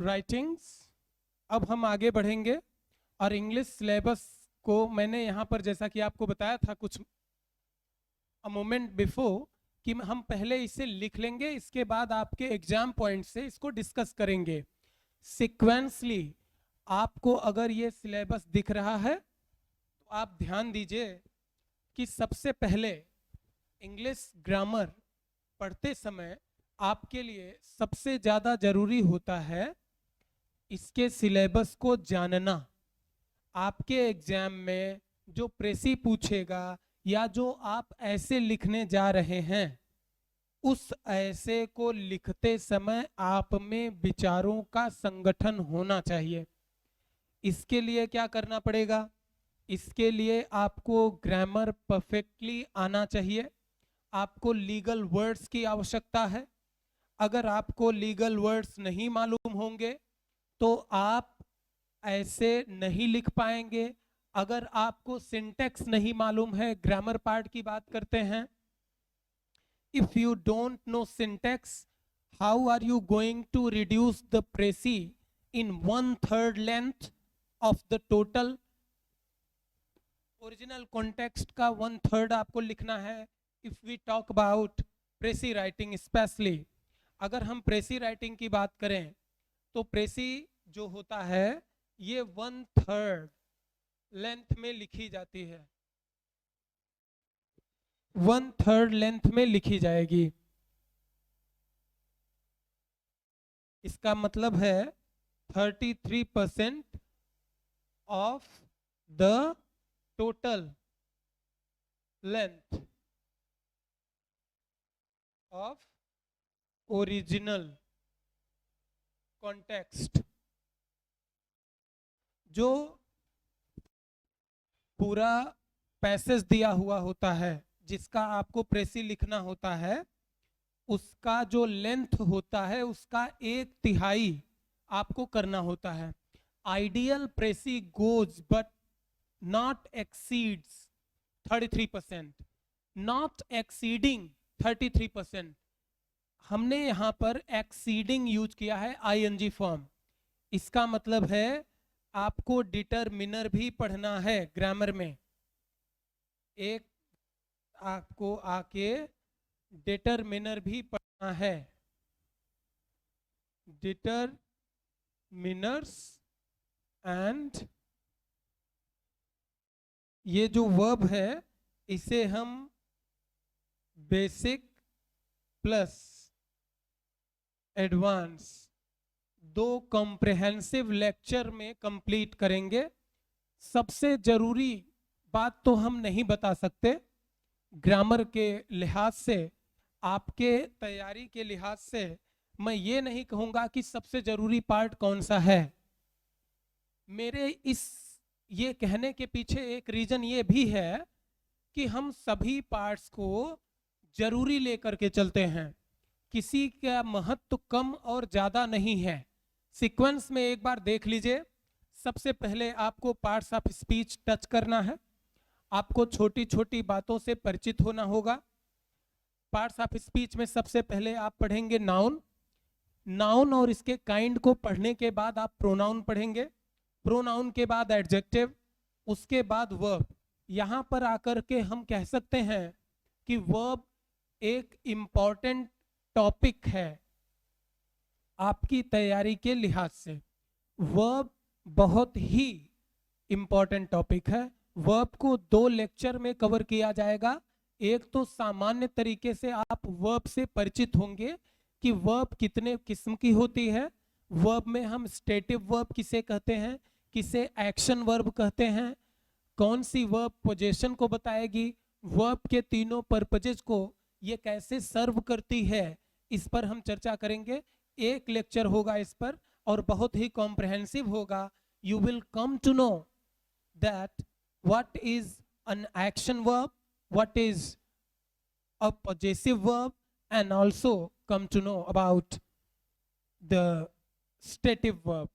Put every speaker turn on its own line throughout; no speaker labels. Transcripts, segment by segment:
Writings. अब हम आगे बढ़ेंगे और इंग्लिश सिलेबस को मैंने यहाँ पर जैसा कि आपको बताया था कुछ अ मोमेंट बिफोर कि हम पहले इसे लिख लेंगे, इसके बाद आपके एग्जाम पॉइंट से इसको डिस्कस करेंगे सिक्वेंसली। आपको अगर ये सिलेबस दिख रहा है तो आप ध्यान दीजिए कि सबसे पहले इंग्लिश ग्रामर पढ़ते समय आपके लिए सबसे ज़्यादा जरूरी होता है इसके सिलेबस को जानना। आपके एग्जाम में जो प्रेसी पूछेगा या जो आप ऐसे लिखने जा रहे हैं, उस ऐसे को लिखते समय आप में विचारों का संगठन होना चाहिए। इसके लिए क्या करना पड़ेगा? इसके लिए आपको ग्रामर परफेक्टली आना चाहिए। आपको लीगल वर्ड्स की आवश्यकता है। अगर आपको लीगल वर्ड्स नहीं मालूम होंगे तो आप ऐसे नहीं लिख पाएंगे। अगर आपको सिंटेक्स नहीं मालूम है, ग्रामर पार्ट की बात करते हैं, if you don't know syntax, how are you going to reduce the precis in 1/3 length of the total? Original context का 1/3 आपको लिखना है। If we talk about precis writing specially, अगर हम प्रेसी राइटिंग की बात करें तो प्रेसी जो होता है ये 1/3 लेंथ में लिखी जाती है, 1/3 लेंथ में लिखी जाएगी। इसका मतलब है 33% of the total length of original context. जो पूरा पैसेज दिया हुआ होता है जिसका आपको प्रेसी लिखना होता है, उसका जो लेंथ होता है उसका 1/3 आपको करना होता है। Ideal precis goes but not exceeds 33%, not exceeding 33%। हमने यहाँ पर एक्सीडिंग यूज किया है आईएनजी फॉर्म। इसका मतलब है आपको डिटरमिनर भी पढ़ना है ग्रामर में। एक आपको आके डिटरमिनर भी पढ़ना है, डिटरमिनर्स। एंड ये जो वर्ब है इसे हम basic plus advance 2 comprehensive lecture में कंप्लीट करेंगे। सबसे जरूरी बात तो हम नहीं बता सकते ग्रामर के लिहाज से, आपके तैयारी के लिहाज से मैं ये नहीं कहूंगा कि सबसे जरूरी पार्ट कौन सा है। मेरे इस ये कहने के पीछे एक रीजन ये भी है कि हम सभी पार्ट्स को जरूरी लेकर के चलते हैं, किसी का महत्व कम और ज्यादा नहीं है। सीक्वेंस में एक बार देख लीजिए। सबसे पहले आपको पार्ट्स ऑफ स्पीच टच करना है। आपको छोटी छोटी बातों से परिचित होना होगा। पार्ट्स ऑफ स्पीच में सबसे पहले आप पढ़ेंगे नाउन। नाउन और इसके काइंड को पढ़ने के बाद आप प्रोनाउन पढ़ेंगे। प्रोनाउन के बाद एडजेक्टिव, उसके बाद वर्ब। यहां पर आकर के हम कह सकते हैं कि वर्ब एक इंपॉर्टेंट टॉपिक है आपकी तैयारी के लिहाज से। वर्ब बहुत ही इंपॉर्टेंट टॉपिक है। वर्ब को 2 लेक्चर में कवर किया जाएगा। एक तो सामान्य तरीके से आप वर्ब से परिचित होंगे कि वर्ब कितने किस्म की होती है। वर्ब में हम स्टेटिव वर्ब किसे कहते हैं, किसे एक्शन वर्ब कहते हैं, कौन सी वर्ब पोजीशन को बताएगी, वर्ब के तीनों पर्पजेस को ये कैसे सर्व करती है, इस पर हम चर्चा करेंगे। एक लेक्चर होगा इस पर और बहुत ही कॉम्प्रिहेंसिव होगा। You will come to know that what is an action verb, what is a possessive verb, and also come to know about the stative verb।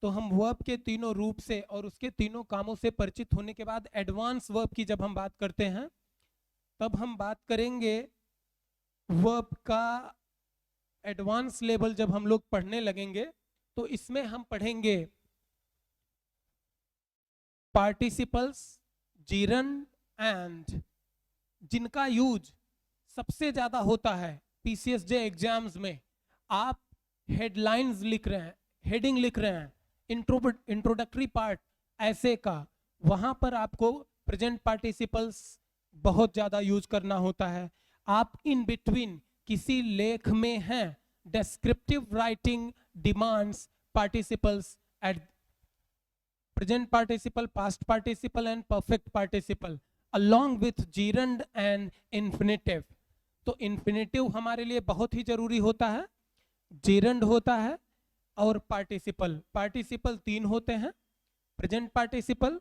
तो हम वर्ब के तीनों रूप से और उसके तीनों कामों से परिचित होने के बाद एडवांस वर्ब की जब हम बात करते हैं तब हम बात करेंगे वर्ब का एडवांस लेवल। जब हम लोग पढ़ने लगेंगे तो इसमें हम पढ़ेंगे पार्टिसिपल्स, जीरंड एंड, जिनका यूज सबसे ज्यादा होता है पीसीएसजे एग्जाम्स में। आप हेडलाइंस लिख रहे हैं, हेडिंग लिख रहे हैं, इंट्रोडक्टरी पार्ट ऐसे का, वहां पर आपको प्रेजेंट पार्टिसिपल्स बहुत ज्यादा यूज करना होता है। आप इन बिटवीन किसी लेख में हैं, descriptive writing demands participles at present participle, past participle and perfect participle along with gerund and infinitive। तो infinitive हमारे लिए बहुत ही जरूरी होता है, gerund होता है और participle। participle तीन होते हैं, present participle,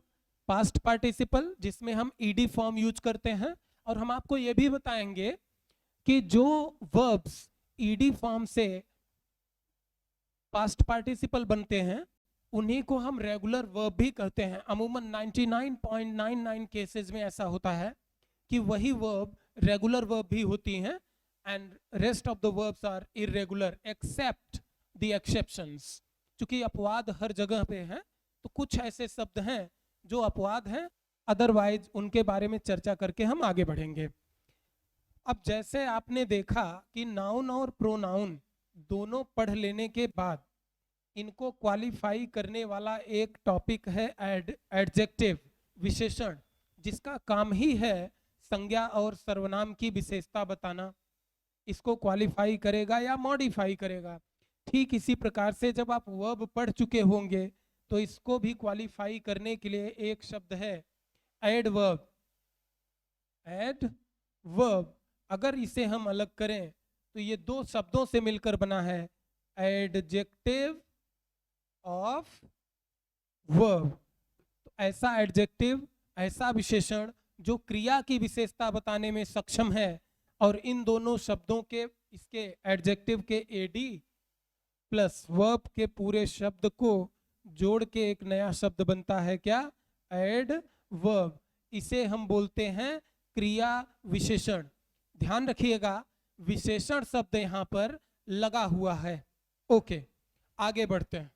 past participle जिसमें हम ed फॉर्म यूज करते हैं, और हम आपको ये भी बताएंगे कि जो verbs ईडी फॉर्म से पास्ट पार्टिसिपल बनते हैं उन्हीं को हम रेगुलर वर्ब भी कहते हैं। अमूमन 99.99 केसेस में ऐसा होता है कि वही वर्ब रेगुलर वर्ब भी होती हैं, and rest of the verbs are irregular except the exceptions. क्योंकि अपवाद हर जगह पे हैं, तो कुछ ऐसे शब्द हैं जो अपवाद हैं, अदरवाइज उनके बारे में चर्चा करके हम आगे बढ़ेंगे। अब जैसे आपने देखा कि नाउन और प्रोनाउन दोनों पढ़ लेने के बाद इनको क्वालिफाई करने वाला एक टॉपिक है एडजेक्टिव, विशेषण, जिसका काम ही है संज्ञा और सर्वनाम की विशेषता बताना। इसको क्वालिफाई करेगा या मॉडिफाई करेगा। ठीक इसी प्रकार से जब आप वर्ब पढ़ चुके होंगे तो इसको भी क्वालिफाई करने के लिए एक शब्द है एडवर्ब। एडवर्ब अगर इसे हम अलग करें तो ये दो शब्दों से मिलकर बना है, एडजेक्टिव ऑफ वर्ब। तो ऐसा एडजेक्टिव, ऐसा विशेषण जो क्रिया की विशेषता बताने में सक्षम है, और इन दोनों शब्दों के, इसके एडजेक्टिव के एडी प्लस वर्ब के पूरे शब्द को जोड़ के एक नया शब्द बनता है, क्या? एडवर्ब। इसे हम बोलते हैं क्रिया विशेषण। ध्यान रखिएगा विशेषण शब्द यहां पर लगा हुआ है। ओके, आगे बढ़ते हैं।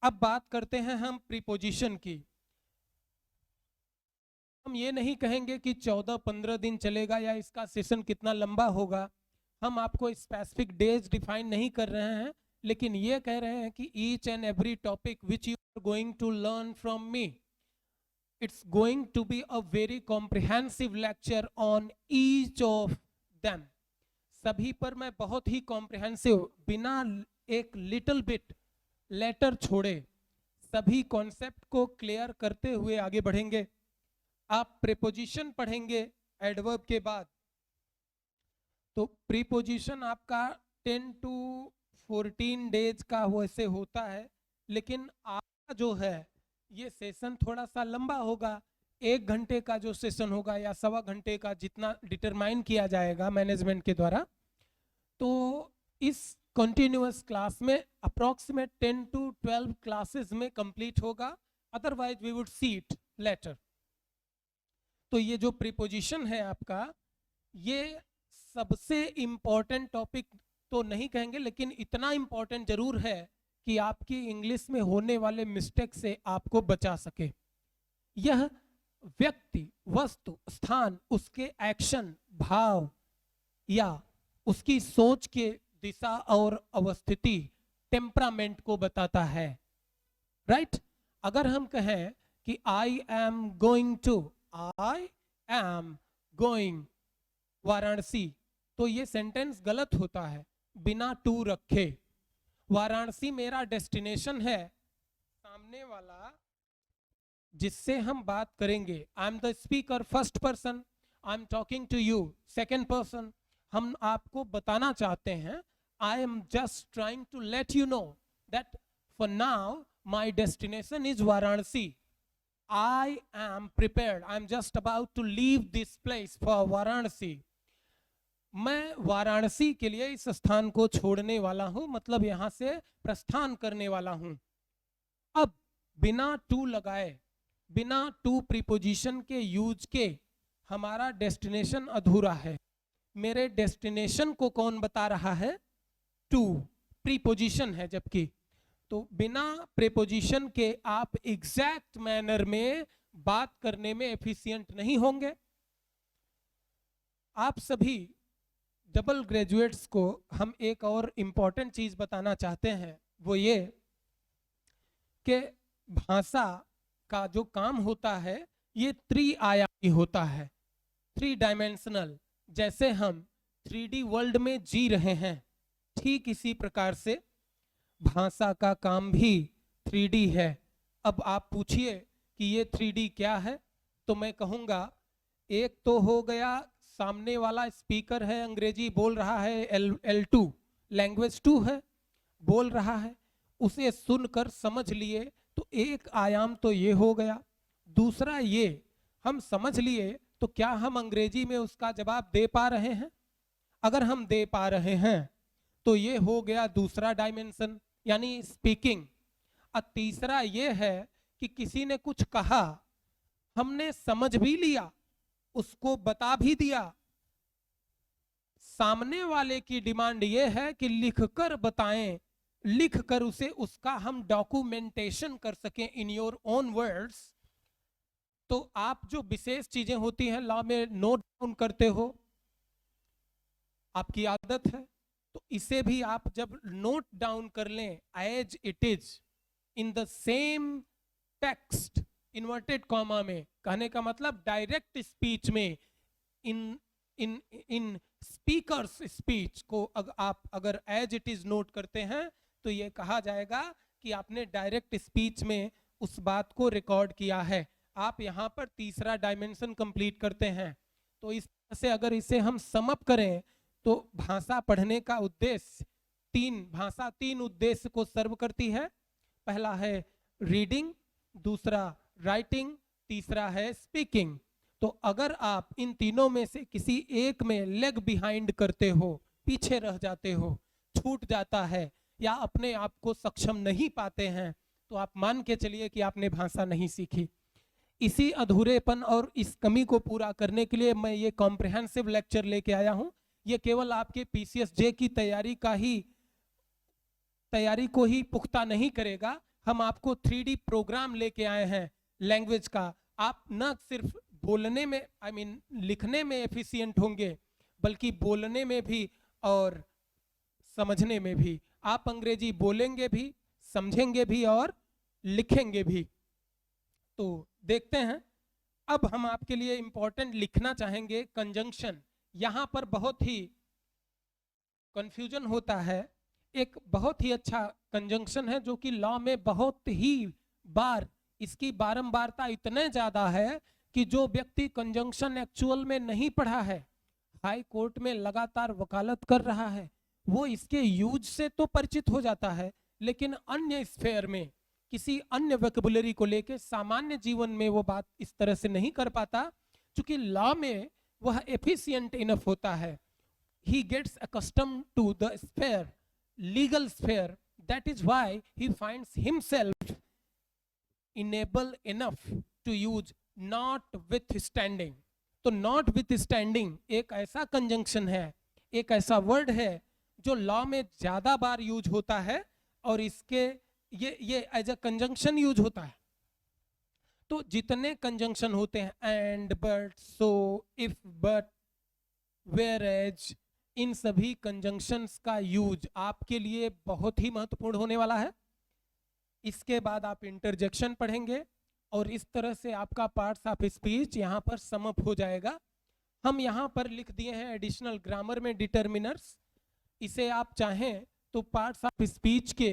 अब बात करते हैं हम प्रीपोजिशन की। हम ये नहीं कहेंगे कि 14-15 दिन चलेगा या इसका सेशन कितना लंबा होगा। हम आपको स्पेसिफिक डेज डिफाइन नहीं कर रहे हैं, लेकिन ये कह रहे हैं कि each and every topic which you are going to learn from me, it's going to be a very comprehensive lecture on each of them। सभी पर मैं बहुत ही comprehensive, बिना एक little bit लेटर छोड़े सभी कॉन्सेप्ट को क्लियर करते हुए आगे बढ़ेंगे। आप प्रीपोजिशन पढ़ेंगे एडवर्ब के बाद, तो प्रीपोजिशन आपका 10 to 14 डेज का वैसे होता है, लेकिन आपका जो है ये सेशन थोड़ा सा लंबा होगा। 1 घंटे का जो सेशन होगा या 1.25 घंटे का, जितना डिटरमाइन किया जाएगा मैनेजमेंट के द्वारा, तो इस कंटिन्यूअस क्लास में अप्रोक्सीमेट 10 to 12 क्लासेस में कंप्लीट होगा। Otherwise we would see it later. तो ये जो प्रीपोजिशन है आपका, ये सबसे इंपॉर्टेंट टॉपिक तो नहीं कहेंगे, लेकिन इतना इंपॉर्टेंट जरूर है कि आपकी इंग्लिश में होने वाले मिस्टेक से आपको बचा सके। यह व्यक्ति, वस्तु, स्थान, उसके एक्शन, भाव या उसकी सोच के दिशा और अवस्थिति, टेम्परामेंट को बताता है। राइट? अगर हम कहें कि आई एम गोइंग वाराणसी, तो ये सेंटेंस गलत होता है बिना टू रखे। वाराणसी मेरा डेस्टिनेशन है। सामने वाला जिससे हम बात करेंगे, I am the speaker first person, I am talking to you second person. हम आपको बताना चाहते हैं, I am just trying to let you know that for now my destination is Varanasi. I am prepared, I am just about to leave this place for Varanasi. मैं वाराणसी के लिए इस स्थान को छोड़ने वाला हूं, मतलब यहां से प्रस्थान करने वाला हूं। अब बिना टू लगाए, बिना टू प्रीपोजिशन के यूज के हमारा डेस्टिनेशन अधूरा है। मेरे डेस्टिनेशन को कौन बता रहा है? टू, प्रीपोजिशन है। जबकि तो बिना प्रेपोजिशन के आप एग्जैक्ट मैनर में बात करने में एफिशिएंट नहीं होंगे। आप सभी डबल ग्रेजुएट्स को हम एक और इम्पॉर्टेंट चीज बताना चाहते हैं, वो ये कि भाषा का जो काम होता है ये त्रिआयामी होता है, 3 डायमेंशनल। जैसे हम 3D वर्ल्ड में जी रहे हैं, ठीक इसी प्रकार से भाषा का काम भी 3D है। अब आप पूछिए कि ये 3D क्या है, तो मैं कहूँगा एक तो हो गया सामने वाला स्पीकर है, अंग्रेजी बोल रहा है, L2 लैंग्वेज 2 है, बोल रहा है, उसे सुनकर समझ लिए, तो एक आयाम तो ये हो गया। दूसरा ये हम समझ लिए तो क्या हम अंग्रेजी में उसका जवाब दे पा रहे हैं? अगर हम दे पा रहे हैं तो ये हो गया दूसरा डायमेंशन, यानी स्पीकिंग। और तीसरा ये है कि किसी ने कुछ कहा, हमने समझ भी लिया, उसको बता भी दिया। सामने वाले की डिमांड ये है कि लिखकर बताएं, लिखकर उसे उसका हम डॉक्यूमेंटेशन कर सकें इन योर ओन वर्ड्स। तो आप जो विशेष चीजें होती हैं लॉ में नोट डाउन करते हो, आपकी आदत है, तो इसे भी आप जब नोट डाउन कर लें as it is in the same text, inverted comma में, कहने का मतलब डायरेक्ट स्पीच में, इन इन इन स्पीकर्स स्पीच को आप अगर एज इट इज नोट करते हैं तो ये कहा जाएगा कि आपने डायरेक्ट स्पीच में उस बात को रिकॉर्ड किया है। आप यहाँ पर तीसरा डायमेंशन कंप्लीट करते हैं। तो इस तरह से अगर इसे हम सम अप करें तो भाषा पढ़ने का उद्देश्य भाषा तीन उद्देश्य को सर्व करती है। पहला है रीडिंग, दूसरा राइटिंग, तीसरा है स्पीकिंग। तो अगर आप इन तीनों में से किसी एक में लेग बिहाइंड करते हो, पीछे रह जाते हो, छूट जाता है या अपने आप को सक्षम नहीं पाते हैं, तो आप मान के चलिए कि आपने भाषा नहीं सीखी। इसी अधूरेपन और इस कमी को पूरा करने के लिए मैं ये कॉम्प्रिहेंसिव लेक्चर लेके आया हूँ। ये केवल आपके PCSJ की तैयारी को ही पुख्ता नहीं करेगा, हम आपको 3D प्रोग्राम लेके आए हैं लैंग्वेज का। आप न सिर्फ बोलने में लिखने में एफिशिएंट होंगे, बल्कि बोलने में भी और समझने में भी। आप अंग्रेजी बोलेंगे भी, समझेंगे भी और लिखेंगे भी। तो देखते हैं, अब हम आपके लिए इंपॉर्टेंट लिखना चाहेंगे कंजंक्शन। यहां पर बहुत ही कंफ्यूजन होता है। एक बहुत ही अच्छा कंजंक्शन है जो कि लॉ में बहुत ही बार, इसकी बारंबारता इतने ज्यादा है कि जो व्यक्ति कंजंक्शन एक्चुअल में नहीं पढ़ा है, हाई कोर्ट में लगातार वकालत कर रहा है, वो इसके यूज से तो परिचित हो जाता है, लेकिन अन्य स्फेयर में किसी अन्य वोकैबुलरी को लेके सामान्य जीवन में वो बात इस तरह से नहीं कर पाता, क्योंकि लॉ में वह एफिशिएंट इनफ होता है। He gets accustomed to the sphere, legal sphere. That is why he finds himself enable enough to use notwithstanding. तो notwithstanding एक ऐसा कंजंक्शन है, एक ऐसा वर्ड है जो लॉ में ज्यादा बार यूज होता है और इसके ये एज अ कंजंक्शन यूज होता है। तो जितने कंजंक्शन होते हैं, and, but, so, if, but, whereas, इन सभी कंजंक्शंस का यूज आपके लिए बहुत ही महत्वपूर्ण होने वाला है। इसके बाद आप इंटरजेक्शन पढ़ेंगे और इस तरह से आपका पार्ट्स ऑफ स्पीच यहाँ पर सम अप हो जाएगा। हम यहाँ पर लिख दिए हैं एडिशनल ग्रामर में डिटर्मिनर्स। इसे आप चाहें तो पार्ट्स ऑफ स्पीच के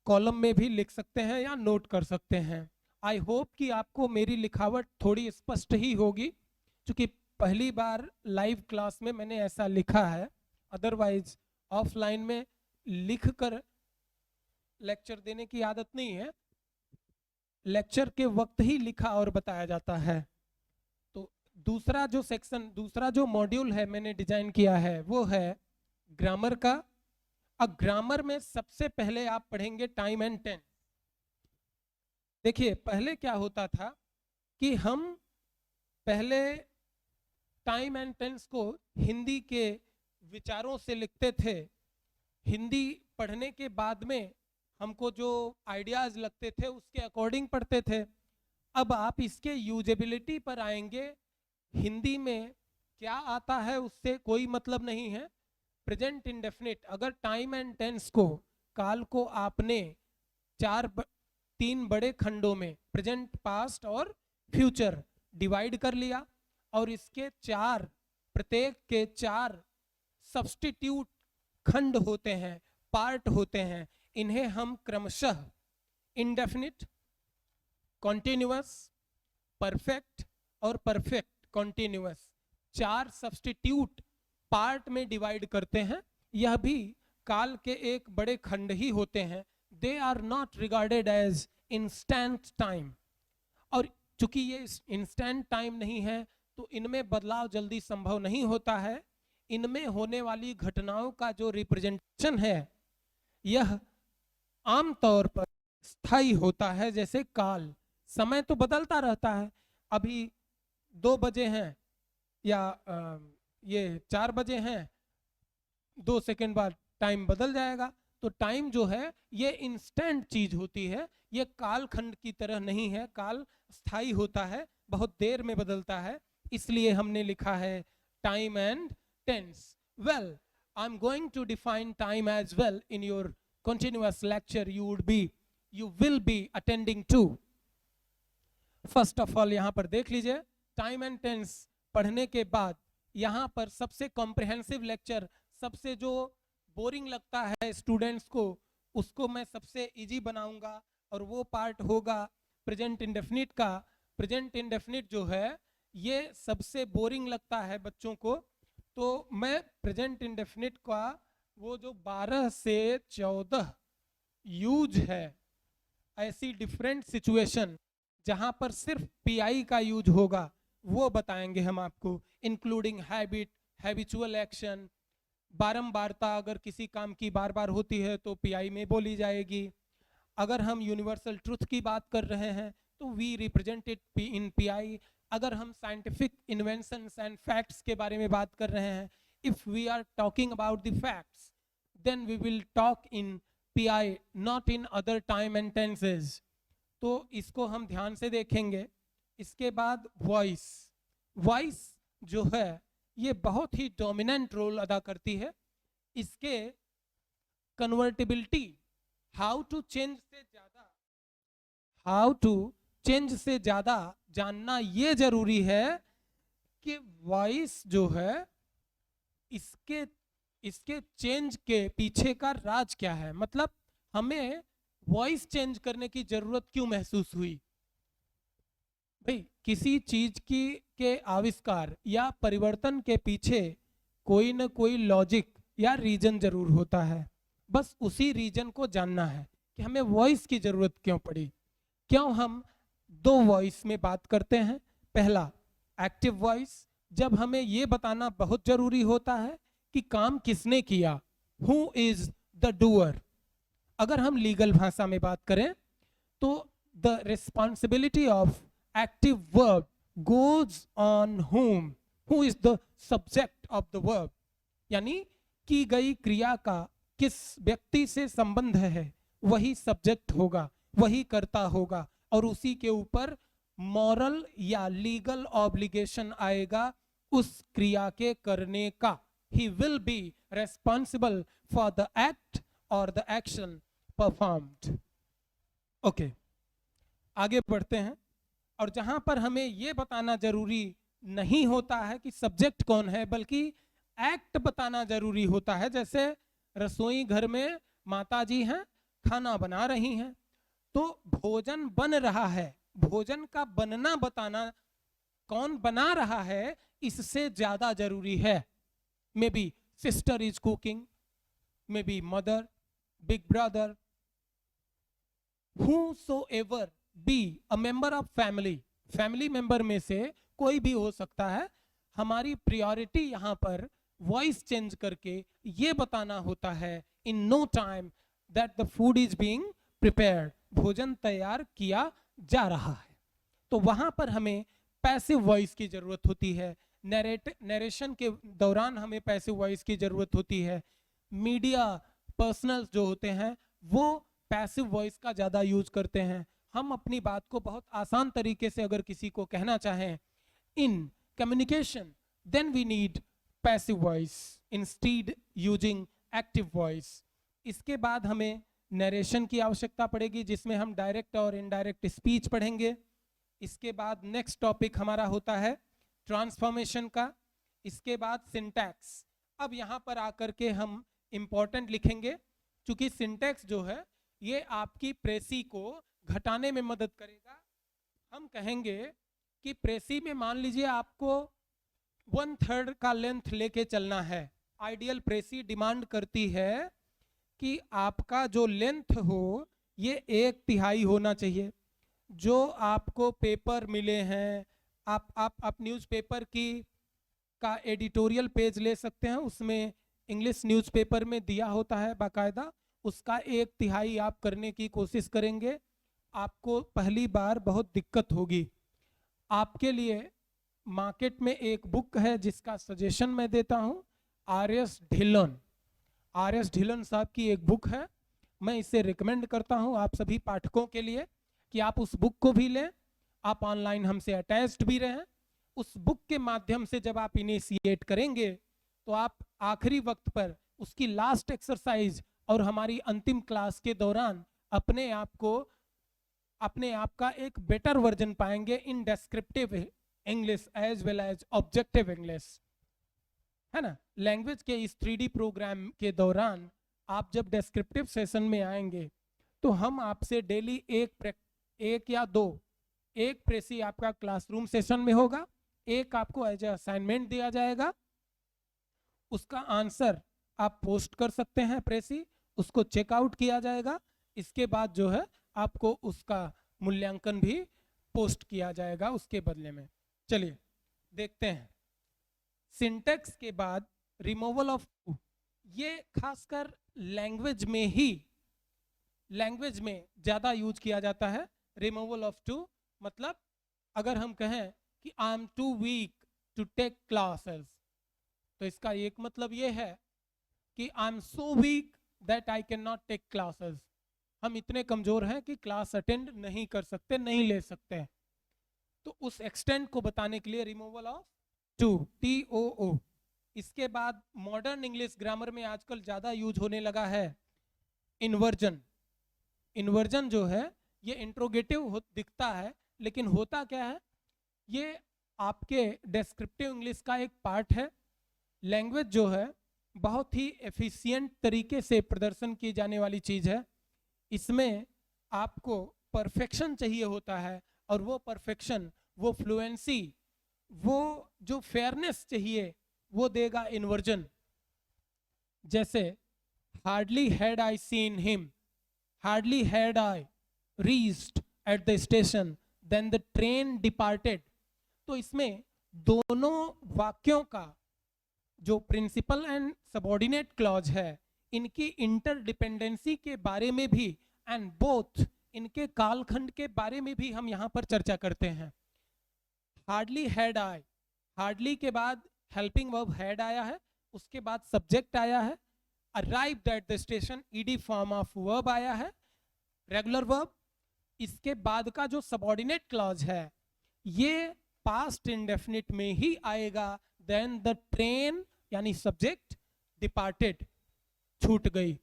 कॉलम में भी लिख सकते हैं या नोट कर सकते हैं। आई होप कि आपको मेरी लिखावट थोड़ी स्पष्ट ही होगी, क्योंकि पहली बार लाइव क्लास में मैंने ऐसा लिखा है। अदरवाइज ऑफलाइन में लिखकर लेक्चर देने की आदत नहीं है, लेक्चर के वक्त ही लिखा और बताया जाता है। तो दूसरा जो सेक्शन, दूसरा जो मॉड्यूल है मैंने डिजाइन किया है वो है ग्रामर का। अब ग्रामर में सबसे पहले आप पढ़ेंगे टाइम एंड टेंस। देखिए पहले क्या होता था कि हम पहले टाइम एंड टेंस को हिंदी के विचारों से लिखते थे। हिंदी पढ़ने के बाद में हमको जो आइडियाज लगते थे उसके अकॉर्डिंग पढ़ते थे। अब आप इसके यूजेबिलिटी पर आएंगे। हिंदी में क्या आता है उससे कोई मतलब नहीं है। प्रेजेंट इंडेफिनिट, अगर टाइम एंड टेंस को, काल को आपने तीन बड़े खंडों में प्रेजेंट, पास्ट और फ्यूचर डिवाइड कर लिया और इसके प्रत्येक के 4 सब्स्टिट्यूट खंड होते हैं, पार्ट होते हैं। इन्हें हम क्रमशः इंडेफिनिट, कॉन्टिन्यूअस, परफेक्ट और परफेक्ट कॉन्टिन्यूअस 4 सब्स्टिट्यूट पार्ट में डिवाइड करते हैं। यह भी काल के एक बड़े खंड ही होते हैं। They are not regarded as instant time, और चूंकि ये इंस्टेंट टाइम नहीं है तो इनमें बदलाव जल्दी संभव नहीं होता है। इनमें होने वाली घटनाओं का जो रिप्रेजेंटेशन है यह आमतौर पर स्थायी होता है। जैसे काल, समय तो बदलता रहता है। अभी 2 बजे हैं या ये 4 बजे हैं, 2 सेकंड बाद टाइम बदल जाएगा। तो टाइम जो है ये इंस्टेंट चीज होती है, ये काल खंड की तरह नहीं है। काल स्थायी होता है, बहुत देर में बदलता है, इसलिए हमने लिखा है time and tense. Well, I am going to define time as well in your continuous lecture you will be attending to. First of all यहाँ पर देख लीजिए, टाइम एंड टेंस पढ़ने के बाद यहाँ पर सबसे कॉम्प्रिहेंसिव लेक्चर, सबसे जो बोरिंग लगता है स्टूडेंट्स को, उसको मैं सबसे इजी बनाऊंगा और वो पार्ट होगा प्रेजेंट इंडेफिनिट का। प्रेजेंट इंडेफिनिट जो है ये सबसे बोरिंग लगता है बच्चों को, तो मैं प्रेजेंट इंडेफिनिट का वो जो 12 से 14 यूज है, ऐसी डिफरेंट सिचुएशन जहां पर सिर्फ पीआई का यूज होगा, वो बताएंगे हम आपको। इंक्लूडिंग हैबिट, हैबिचुअल एक्शन, बारंबारता, अगर किसी काम की बार बार होती है तो पीआई में बोली जाएगी। अगर हम यूनिवर्सल ट्रुथ की बात कर रहे हैं तो we represent it in PI. अगर हम साइंटिफिक इन्वेंशंस एंड फैक्ट्स के बारे में बात कर रहे हैं, if we are talking about the facts, then we will talk in PI, not in other time and tenses. तो इसको हम ध्यान से देखेंगे। इसके बाद वॉइस, वॉइस जो है ये बहुत ही डोमिनेंट रोल अदा करती है। इसके कन्वर्टिबिलिटी, हाउ टू चेंज से ज्यादा जानना ये जरूरी है कि वॉइस जो है इसके चेंज के पीछे का राज क्या है। मतलब हमें वॉइस चेंज करने की जरूरत क्यों महसूस हुई। भाई, किसी चीज के आविष्कार या परिवर्तन के पीछे कोई न कोई लॉजिक या रीजन जरूर होता है। बस उसी रीजन को जानना है कि हमें वॉइस की जरूरत क्यों पड़ी। क्यों हम 2 वॉइस में बात करते हैं। पहला, एक्टिव वॉइस, जब हमें ये बताना बहुत जरूरी होता है कि काम किसने किया, हु इज द डूअर। अगर हम लीगल भाषा में बात करें तो the responsibility of active verb goes on whom, who is the subject of the verb, यानी की गई क्रिया का किस व्यक्ति से संबंध है वही सब्जेक्ट होगा, वही कर्ता होगा, और उसी के ऊपर मॉरल या लीगल ऑब्लिगेशन आएगा उस क्रिया के करने का। He will be responsible for the act or the action performed. Okay, आगे बढ़ते हैं। और जहां पर हमें यह बताना जरूरी नहीं होता है कि सब्जेक्ट कौन है, बल्कि एक्ट बताना जरूरी होता है। जैसे रसोई घर में माता जी हैं, खाना बना रही हैं, तो भोजन बन रहा है, भोजन का बनना बताना, कौन बना रहा है इससे ज्यादा जरूरी है। Maybe sister is cooking, maybe mother, big brother, whosoever be a member of family, family member में से कोई भी हो सकता है। हमारी प्रायोरिटी यहाँ पर वॉइस चेंज करके ये बताना होता है in no time that the food is being prepared, भोजन तैयार किया जा रहा है। तो वहां पर हमें पैसिव वॉइस की जरूरत होती है। नरेशन के दौरान हमें पैसिव वॉइस की जरूरत होती है। मीडिया पर्सनल्स जो होते हैं वो पैसिव वॉइस का ज़्यादा यूज करते हैं। हम अपनी बात को बहुत आसान तरीके से अगर किसी को कहना चाहें in communication, then we need passive voice instead using active voice. इसके बाद हमें नरेशन की आवश्यकता पड़ेगी, जिसमें हम डायरेक्ट और इनडायरेक्ट स्पीच पढ़ेंगे। इसके बाद नेक्स्ट टॉपिक हमारा होता है ट्रांसफॉर्मेशन का। इसके बाद सिंटैक्स। अब यहाँ पर आकर के हम इम्पोर्टेंट लिखेंगे, क्योंकि सिंटैक्स जो है ये आपकी प्रेसी को घटाने में मदद करेगा। हम कहेंगे कि प्रेसी में मान लीजिए आपको 1/3 का लेंथ लेके चलना है। आइडियल प्रेसी डिमांड करती है कि आपका जो लेंथ हो ये 1/3 होना चाहिए। जो आपको पेपर मिले हैं, आप न्यूज़पेपर की का एडिटोरियल पेज ले सकते हैं, उसमें इंग्लिश न्यूज़पेपर में दिया होता है बाकायदा, उसका 1/3 आप करने की कोशिश करेंगे। आपको पहली बार बहुत दिक्कत होगी। आपके लिए मार्केट में एक बुक है जिसका सजेशन मैं देता हूँ, आर.एस. ढिल्लन। आर.एस. ढिल्लन साहब की एक बुक है, मैं इसे रिकमेंड करता हूँ आप सभी पाठकों के लिए कि आप उस बुक को भी लें। आप ऑनलाइन हमसे अटैच्ड भी रहें। उस बुक के माध्यम से जब आप इनिशिएट करेंगे तो आप आखिरी वक्त पर उसकी लास्ट एक्सरसाइज और हमारी अंतिम क्लास के दौरान अपने आप का एक बेटर वर्जन पाएंगे in descriptive English as well as objective English, है ना। लैंग्वेज के इस 3D प्रोग्राम के दौरान आप जब डेस्क्रिप्टिव सेशन में आएंगे तो हम आपसे डेली एक या दो, एक प्रेसी आपका क्लासरूम सेशन में होगा, एक आपको एज ए असाइनमेंट दिया जाएगा। उसका आंसर आप पोस्ट कर सकते हैं प्रेसी, उसको चेकआउट किया जाएगा। इसके बाद जो है आपको उसका मूल्यांकन भी पोस्ट किया जाएगा उसके बदले में। चलिए देखते हैं। सिंटैक्स के बाद रिमूवल ऑफ टू, ये खासकर लैंग्वेज में ज़्यादा यूज किया जाता है। रिमूवल ऑफ टू मतलब अगर हम कहें कि I am too weak to take classes, तो इसका एक मतलब ये है कि I am so weak that I can not take classes. हम इतने कमजोर हैं कि क्लास अटेंड नहीं कर सकते, नहीं ले सकते। तो उस एक्सटेंट को बताने के लिए रिमूवल ऑफ टू, TOO। इसके बाद मॉडर्न इंग्लिश ग्रामर में आजकल ज़्यादा यूज होने लगा है इन्वर्जन। इन्वर्जन जो है ये इंट्रोगेटिव दिखता है, लेकिन होता क्या है, ये आपके डेस्क्रिप्टिव इंग्लिश का एक पार्ट है। लैंग्वेज जो है बहुत ही एफिशिएंट तरीके से प्रदर्शन की जाने वाली चीज़ है। इसमें आपको परफेक्शन चाहिए होता है, और वो परफेक्शन, वो फ्लुएंसी, वो जो फेयरनेस चाहिए वो देगा इन्वर्जन। जैसे hardly had I seen him, hardly had I reached at the station then the train departed. तो इसमें दोनों वाक्यों का जो प्रिंसिपल एंड सबऑर्डिनेट क्लॉज है, इनकी इंटरडिपेंडेंसी के बारे में भी एंड बोथ इनके कालखंड के बारे में भी हम यहाँ पर चर्चा करते हैं। हार्डली हैड आई, हार्डली के बाद हेल्पिंग वर्ब हैड आया है, उसके बाद सब्जेक्ट आया है। Arrived at the station ED form of verb आया है, रेगुलर वर्ब। इसके बाद का जो सबऑर्डिनेट क्लॉज है ये पास्ट इंडेफिनिट में ही आएगा। देन द ट्रेन यानी सब्जेक्ट डिपार्टेड, छूट गई।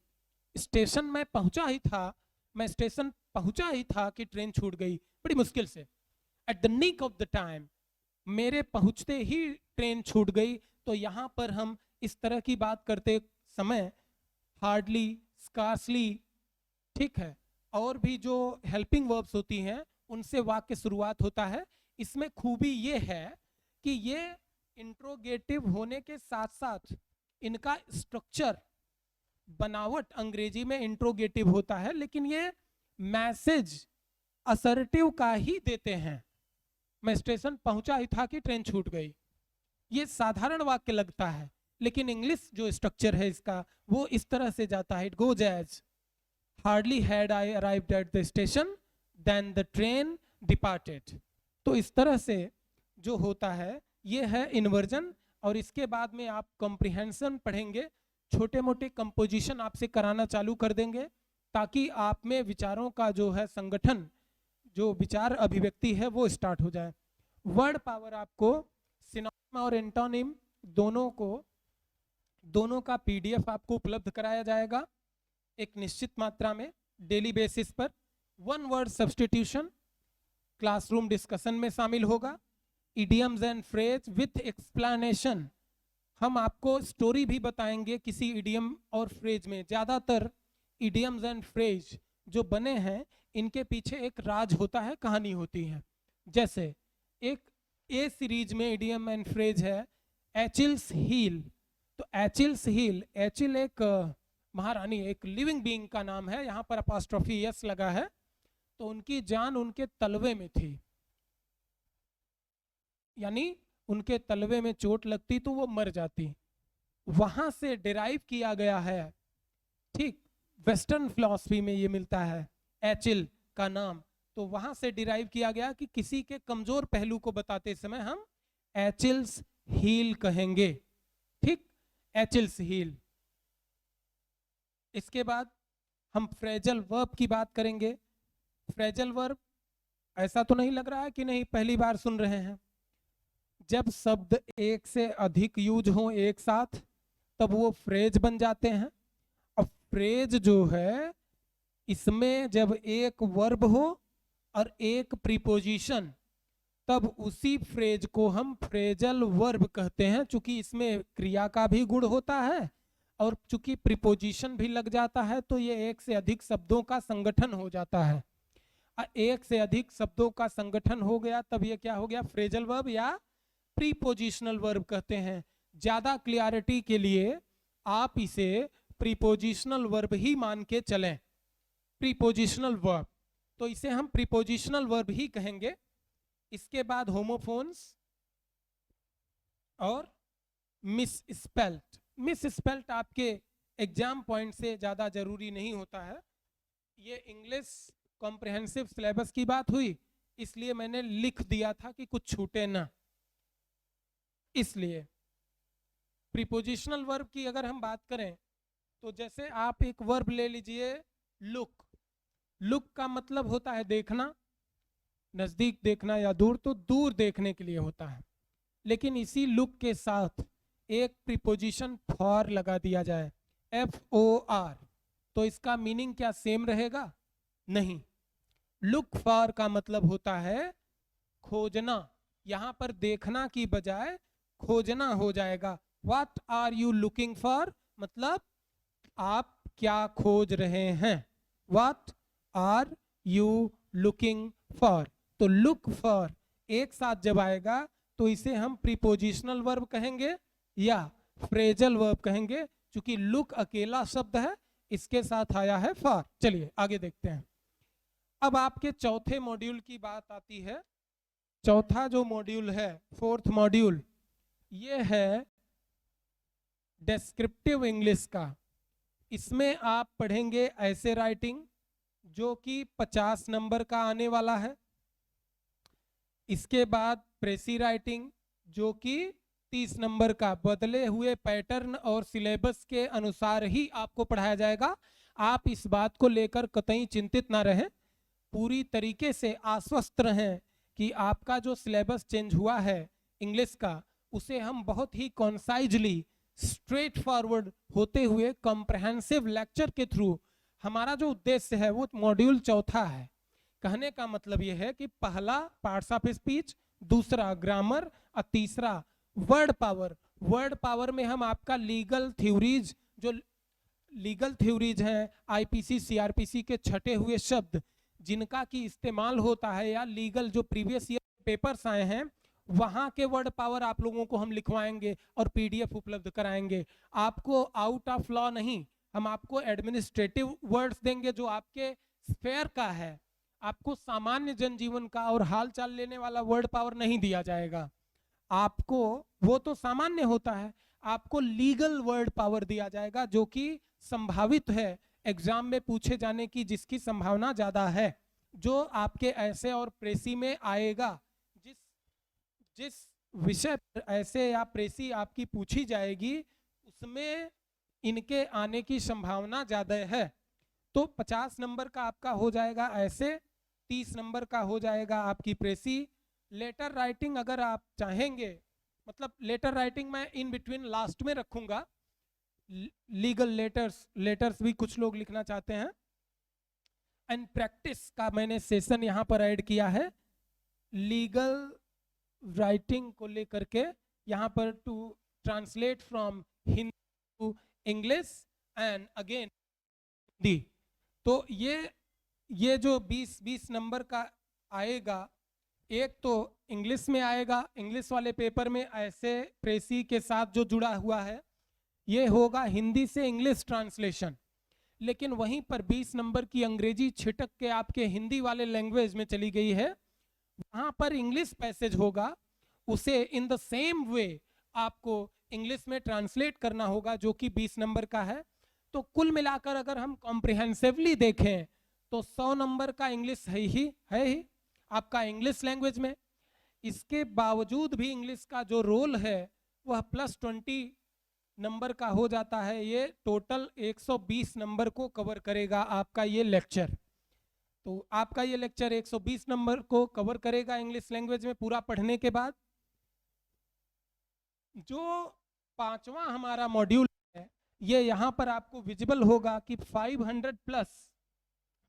स्टेशन में पहुंचा ही था, मैं स्टेशन पहुंचा ही था कि ट्रेन छूट गई, बड़ी मुश्किल से। At the nick of the time, मेरे पहुंचते ही ट्रेन छूट गई। तो यहां पर हम इस तरह की बात करते समय हार्डली, स्कार्सली, ठीक है, और भी जो हेल्पिंग वर्ब्स होती हैं उनसे वाक्य शुरुआत होता है। इसमें खूबी ये है कि ये इंट्रोगेटिव होने के साथ साथ इनका स्ट्रक्चर, बनावट अंग्रेजी में इंट्रोगेटिव होता है, लेकिन ये मैसेज असर्टिव का ही देते हैं। मैं स्टेशन पहुंचा ही था कि ट्रेन छूट गई, ये साधारण वाक्य लगता है, लेकिन इंग्लिश जो स्ट्रक्चर है इसका वो इस तरह से जाता है। It goes as hardly had I arrived at the station then the train departed. तो इस तरह से जो होता है ये है इन्वर्जन। और इसके बाद में आप कॉम्प्रिहेंशन पढ़ेंगे, छोटे मोटे कंपोजिशन आपसे कराना चालू कर देंगे। ताकि आप में विचारों का जो है संगठन, जो विचार अभिव्यक्ति है वो स्टार्ट हो जाए। वर्ड पावर आपको सिनोनिम और एंटोनिम दोनों का पीडीएफ आपको उपलब्ध कराया जाएगा एक निश्चित मात्रा में डेली बेसिस पर। One word substitution classroom discussion में शामिल होगा। Idioms and phrase with explanation, हम आपको स्टोरी भी बताएंगे किसी इडियम और फ्रेज में। ज़्यादातर इडियम्स एंड फ्रेज जो बने हैं इनके पीछे एक राज होता है, कहानी होती है। जैसे एक ए सीरीज में इडियम एंड फ्रेज है एचिल्स हील। तो एचिल्स हील, एचिल एक महारानी, एक लिविंग बीइंग का नाम है, यहाँ पर अपॉस्ट्रोफी यस लगा है। तो उनकी जान उनके तलवे में थी, यानी उनके तलवे में चोट लगती तो वो मर जाती। वहां से डिराइव किया गया है, ठीक, वेस्टर्न फिलॉसफी में ये मिलता है एचिल का नाम। तो वहां से डिराइव किया गया कि किसी के कमजोर पहलू को बताते समय हम एचिल्स हील कहेंगे, ठीक, एचिल्स हील। इसके बाद हम फ्रेजल वर्ब की बात करेंगे। फ्रेजल वर्ब, ऐसा तो नहीं लग रहा है कि नहीं पहली बार सुन रहे हैं। जब शब्द एक से अधिक यूज हो एक साथ तब वो फ्रेज बन जाते हैं। अब फ्रेज जो है इसमें जब एक वर्ब हो और एक प्रीपोजिशन, तब उसी फ्रेज को हम फ्रेजल वर्ब कहते हैं। चूंकि इसमें क्रिया का भी गुण होता है और चूंकि प्रीपोजिशन भी लग जाता है तो ये एक से अधिक शब्दों का संगठन हो जाता है। एक से अधिक शब्दों का संगठन हो गया तब ये क्या हो गया, फ्रेजल वर्ब या प्रीपोजिशनल वर्ब कहते हैं। ज्यादा क्लियरिटी के लिए आप इसे प्रीपोजिशनल वर्ब ही मान के चलें, प्रीपोजिशनल वर्ब। तो इसे हम प्रीपोजिशनल वर्ब ही कहेंगे। इसके बाद होमोफोन्स और मिसस्पेल्ट। मिसस्पेल्ट आपके एग्जाम पॉइंट से ज्यादा जरूरी नहीं होता है। ये इंग्लिश कॉम्प्रिहेंसिव सिलेबस की बात हुई इसलिए मैंने लिख दिया था कि कुछ छूटे ना। इसलिए प्रीपोजिशनल वर्ब की अगर हम बात करें तो जैसे आप एक वर्ब ले लीजिए लुक। लुक का मतलब होता है देखना, नजदीक देखना या दूर, तो दूर देखने के लिए होता है। लेकिन इसी लुक के साथ एक प्रीपोजिशन फॉर लगा दिया जाए, FOR, तो इसका मीनिंग क्या सेम रहेगा? नहीं। लुक फॉर का मतलब होता है खोजना। यहां पर देखना की बजाय खोजना हो जाएगा। What are you looking for? मतलब आप क्या खोज रहे हैं। What are you looking for? तो look for एक साथ जब आएगा तो इसे हम प्रीपोजिशनल वर्ब कहेंगे या फ्रेजल वर्ब कहेंगे। क्योंकि लुक अकेला शब्द है, इसके साथ आया है फॉर। चलिए आगे देखते हैं। अब आपके चौथे मॉड्यूल की बात आती है। चौथा जो मॉड्यूल है, फोर्थ मॉड्यूल, ये है डिस्क्रिप्टिव इंग्लिश का। इसमें आप पढ़ेंगे ऐसे राइटिंग जो कि 50 नंबर का आने वाला है। इसके बाद प्रेसी राइटिंग जो कि 30 नंबर का, बदले हुए पैटर्न और सिलेबस के अनुसार ही आपको पढ़ाया जाएगा। आप इस बात को लेकर कतई चिंतित ना रहें, पूरी तरीके से आश्वस्त रहें कि आपका जो सिलेबस चेंज हुआ है इंग्लिश का, उसे हम बहुत ही कॉन्साइजली, स्ट्रेट फॉरवर्ड होते हुए कॉम्प्रहेंसिव लेक्चर के थ्रू, हमारा जो उद्देश्य है वो मॉड्यूल चौथा है। कहने का मतलब यह है कि पहला पार्ट्स ऑफ स्पीच, दूसरा ग्रामर और तीसरा वर्ड पावर। वर्ड पावर में हम आपका लीगल थ्योरीज, जो लीगल थ्योरीज हैं, आईपीसी सीआरपीसी के छटे हुए शब्द जिनका की इस्तेमाल होता है, या लीगल जो प्रीवियस ईयर पेपर्स आए हैं वहां के वर्ड पावर आप लोगों को हम लिखवाएंगे और पीडीएफ उपलब्ध कराएंगे। आपको आउट ऑफ लॉ नहीं, हम आपको एडमिनिस्ट्रेटिव वर्ड्स देंगे जो आपके स्फेयर का है। आपको सामान्य जनजीवन का और हाल चाल लेने वाला वर्ड पावर नहीं दिया जाएगा। आपको वो तो सामान्य होता है, आपको लीगल वर्ड पावर दिया जाएगा जो कि संभावित है एग्जाम में पूछे जाने की, जिसकी संभावना ज्यादा है, जो आपके ऐसे और प्रेसी में आएगा। जिस विषय पर ऐसे या प्रेसी आपकी पूछी जाएगी उसमें इनके आने की संभावना ज्यादा है। तो 50 नंबर का आपका हो जाएगा ऐसे, 30 नंबर का हो जाएगा आपकी प्रेसी। लेटर राइटिंग अगर आप चाहेंगे, मतलब लेटर राइटिंग मैं इन बिटवीन लास्ट में रखूंगा, लीगल लेटर्स भी कुछ लोग लिखना चाहते हैं। एंड प्रैक्टिस का मैंने सेशन यहाँ पर ऐड किया है, लीगल राइटिंग को लेकर के, यहाँ पर to translate from Hindi to English and again Hindi. तो ये जो 20 नंबर का आएगा, एक तो इंग्लिश में आएगा, इंग्लिश वाले पेपर में ऐसे प्रेसी के साथ जो जुड़ा हुआ है ये होगा हिंदी से इंग्लिश ट्रांसलेशन, लेकिन वहीं पर 20 नंबर की अंग्रेजी छिटक के आपके हिंदी वाले लैंग्वेज में चली गई है, वहां पर इंग्लिश पैसेज होगा, उसे इन द सेम वे आपको इंग्लिश में ट्रांसलेट करना होगा, जो कि 20 नंबर का है। तो कुल मिलाकर अगर हम कॉम्प्रिहेंसिवली देखें तो 100 नंबर का इंग्लिश है ही आपका इंग्लिश लैंग्वेज में। इसके बावजूद भी इंग्लिश का जो रोल है वह +20 नंबर का हो जाता है। ये टोटल 120 नंबर को कवर करेगा आपका ये लेक्चर। तो आपका ये लेक्चर 120 नंबर को कवर करेगा इंग्लिश लैंग्वेज में पूरा पढ़ने के बाद। जो 5वां हमारा मॉड्यूल है, ये यहाँ पर आपको विजिबल होगा कि 500 प्लस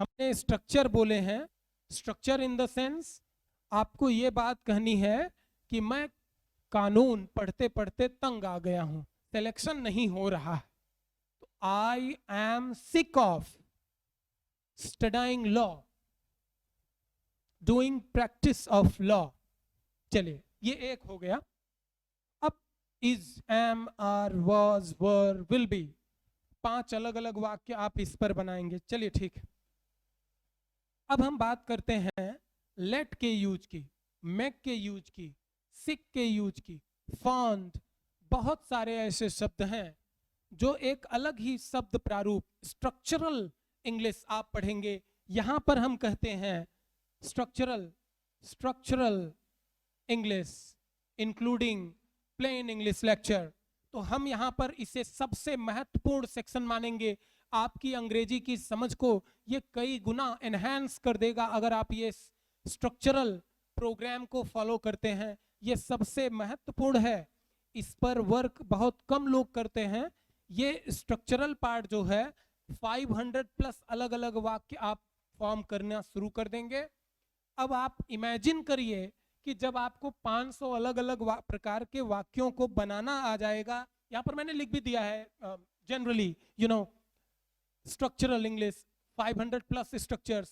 हमने स्ट्रक्चर बोले हैं। स्ट्रक्चर इन द सेंस आपको ये बात कहनी है कि मैं कानून पढ़ते पढ़ते तंग आ गया हूं, सिलेक्शन नहीं हो रहा है, तो I am sick of studying law, doing practice of law. चलिए ये एक हो गया। अब is, am, are, was, were, will be, 5 अलग अलग वाक्य आप इस पर बनाएंगे। चलिए ठीक है। अब हम बात करते हैं लेट के यूज की, मेक के यूज की, सिक के यूज की, फाउंड। बहुत सारे ऐसे शब्द हैं जो एक अलग ही शब्द प्रारूप, स्ट्रक्चरल इंग्लिश आप पढ़ेंगे। यहां पर हम कहते हैं structural English including plain English lecture. तो हम यहां पर इसे सबसे महत्वपूर्ण सेक्शन मानेंगे। आपकी अंग्रेजी की समझ को ये कई गुना एनहांस कर देगा अगर आप ये स्ट्रक्चरल प्रोग्राम को फॉलो करते हैं। ये सबसे महत्वपूर्ण है, इस पर वर्क बहुत कम लोग करते हैं। ये स्ट्रक्चरल पार्ट जो है 500 प्लस अलग अलग वाक्य आप फॉर्म करना शुरू कर देंगे। अब आप इमेजिन करिए कि जब आपको 500 अलग अलग प्रकार के वाक्यों को बनाना आ जाएगा। यहाँ पर मैंने लिख भी दिया है generally structural English, 500 plus structures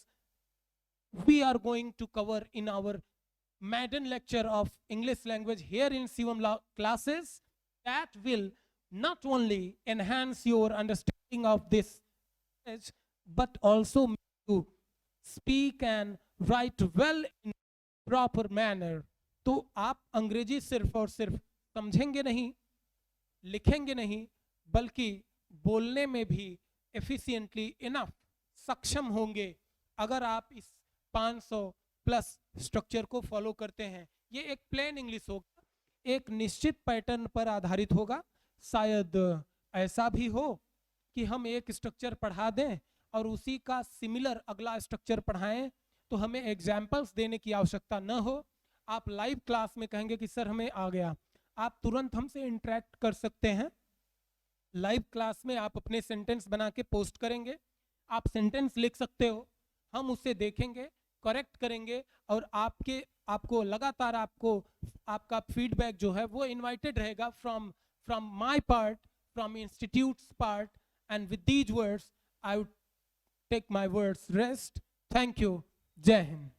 we are going to cover in our maiden lecture of English language here in Shivam classes. That will not only enhance your understanding of this but also make you speak and write well in proper manner. तो आप अंग्रेजी सिर्फ और सिर्फ समझेंगे नहीं, लिखेंगे नहीं, बल्कि बोलने में भी एफिशिएंटली इनफ सक्षम होंगे अगर आप इस 500 प्लस स्ट्रक्चर को फॉलो करते हैं। ये एक प्लेन इंग्लिश होगा, एक निश्चित पैटर्न पर आधारित होगा। शायद ऐसा भी हो कि हम एक स्ट्रक्चर पढ़ा दें और उसी का सिमिलर अगला स्ट्रक्चर पढ़ाएं, तो हमें एग्जाम्पल्स देने की आवश्यकता न हो। आप लाइव क्लास में कहेंगे कि सर हमें आ गया, आप तुरंत हमसे इंटरेक्ट कर सकते हैं। लाइव क्लास में आप अपने सेंटेंस बना के पोस्ट करेंगे, आप सेंटेंस लिख सकते हो, हम उसे देखेंगे, करेक्ट करेंगे और आपको लगातार आपका फीडबैक जो है वो इनवाइटेड रहेगा from my part, from institute's part. And with these words I would take my words rest. Thank you. जय हिंद।